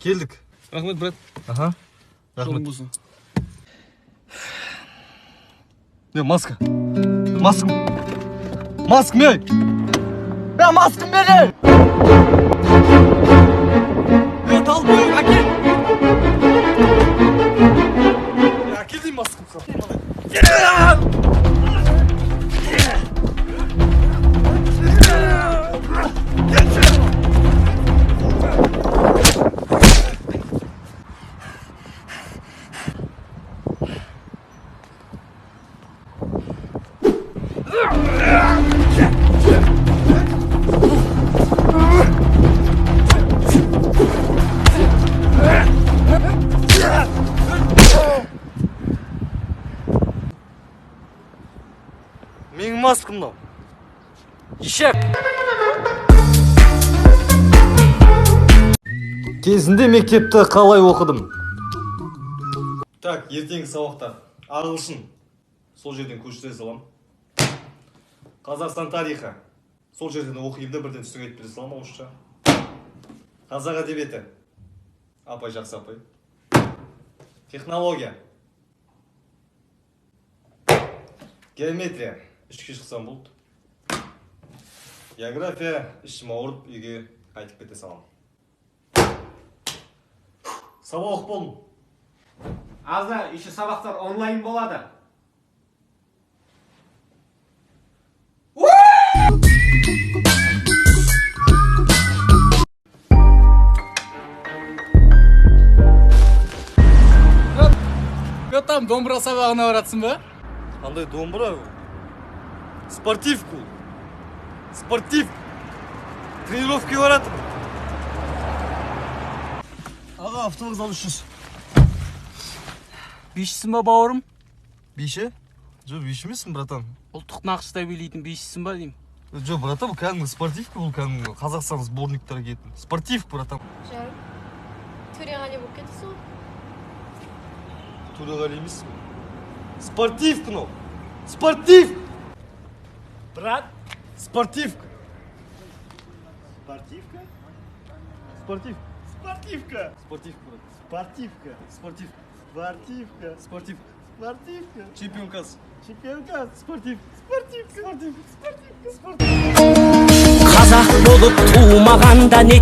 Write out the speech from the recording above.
Келдік. Рахмет, брат. Аха. Жолың Рахмет. болсын. Маска. Маскам. Маскам ей. Маскам бери. Талбой, әкел. Әкел дейм маскам саған. Менің маскам мынау. Ишек. Кезінде мектепті қалай оқыдым? Так, ертеңгі сабақта ағылшын. Сол жерден көшіре салам. Қазақстан тарихы. Сол жерден оқиым да бірден түсіңе айтып бере салам ауызша. Қазақ әдебиеті. Апай жақсы апай. Технология. Геометрия. Ішке шықсам болды. География. Ішім ауырып, үйге қайтып кете салам. Сабақ болдым. Азда, еще сабақтар онлайн болады. Там домбыра сабағына баратсың ба? Қандай домбыра? Спортивку. Спортив. Тренировке баратым. Аға, автовокзал 300. Бишісің ба, бауырым? Бейші? Жо, бейші емессің, братан? Ұлттық нақышта билейтін бишісің ба деймін? Жо, братан, бұл кәдімгі спортивка, бұл кәдімгі Қазақстан сборниктері кетін. Спортивка, братан. Жарым, төреғали болып кетісің ғой. Төреғали емессің. Спортивка, но. Спортивка! Брат? Спортивка. Спортивка? Спортивка. Спортивка! Спортивка, брат. Спортивка! Спортивка. Спортивка! Спортивка. Спортивка! Чемпионкасы. Чемпионка! Спортивка. Спортивка! Спортивка. Спортивка! Қазақ болып туылмағанда не